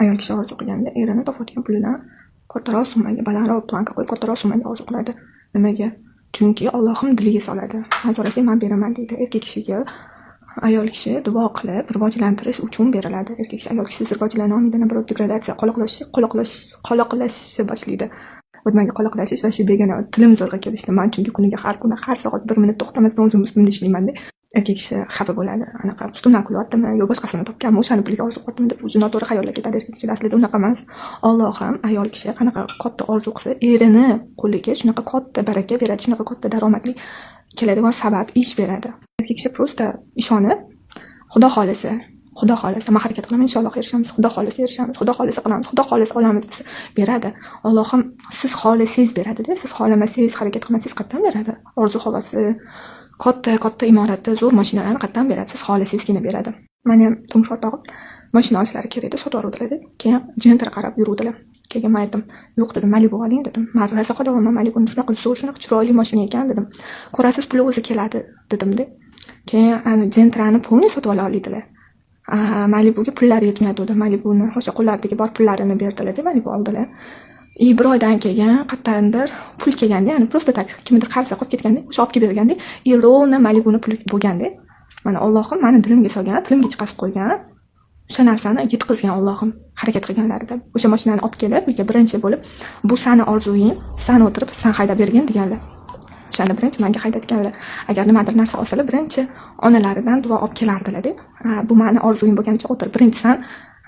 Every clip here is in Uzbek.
Ayol kishi orzu qilganda erini topayotgan pulidan kattaroq summaga, balandroq planka qo'yib kattaroq summaga orzu qiladi. Nimaga? Chunki Allohim diliga soladi. Sen so'rasang men beraman deydi. Erkak kishiga ayol kishi duo qilib rivojlantirish uchun beriladi. Erkak kishi ayol kishi rivojlana olmaydi, biroq degradatsiya, qoloqlashish boshlaydi. O'tmaga qoloqlashish va shu begona tilim zo'rg'a kelishdi. Men chunki kuniga har kuni har soat 1 minut to'xtamasdan o'zim ustimda ishlayman deb. Erkak kishi xafa bo'ladi. Anaqa ustimdan kulyaptimi yo boshqasini topganmi, o'shani puliga orzu qilyaptimi deb o'zi noto'g'ri xayolga ketadi. Erkak kishi aslida unaqa emas. Alloh ham ayol kishi qanaqa katta orzu qilsa, erini qo'liga shunaqa katta baraka beradi, shunaqa katta daromadli keladigan sabab ish beradi. Erkak kishi prosta ishonib, Xudo xolisa men harakat qilaman, inshaalloh erishamiz, Xudo xolisa erishamiz, Xudo xolisa qilamiz, Xudo xolisa olamiz desa beradi. Alloh ham siz xohlasangiz beradi-da, siz xohlamasangiz, harakat qilmasangiz qatdan beradi? Orzu havasi katta imoratda zo'r mashinalarni qatdan beradi? Siz xohlasangizgina beradi. Mana ham turmush o'rtog'im mashina olishlari kerak edi, sotvordilar deb. Keyin jentra qarab yuruvdilar. Keyin men aytdim, yo'q dedim, Malibu oling dedim. Men rosa qilaman, Malibu shunaqa zo'r, shunaqa chiroyli mashina ekan dedim. Ko'rasiz, puli o'zi keladi dedim-da. Keyin jentrani pulni sotib ola oldilar. Malibuga pullari yetmaydi. Malibuni o'sha qo'llaridagi bor pullarini berdilar deb Malibu oldilar. Bir oydan keyin qayerdandir pul kelganda, ya'ni prosta tak kimdir qarz qilib ketganda, o'sha olib kelib berganda, rovna Malibuni puli bo'lganda, mana Allohim meni dilimga solgan, tilimga chiqarib qo'ygan. O'sha narsani yetkazgan Allohim harakat qilganlarida. O'sha mashinani olib kelib, uyga birinchi bo'lib, bu seni orzuying, sen o'tirib, sen haydab bergan deganlar. O'shani birinchi menga haydatganlar. Agar nimadir narsa olsalar, birinchi onalaridan duo olib kelardilar-da. Bu meni orzuyim bo'lganicha o'tir, birinchi sen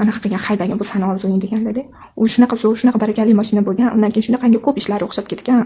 anaqa qilgan haydagan, bu seni orzuying deganlar-da. U shunaqa zo'r, shunaqa barakali mashina bo'lgan. Undan keyin shunaqangi ko'p ishlari o'xshab ketgan.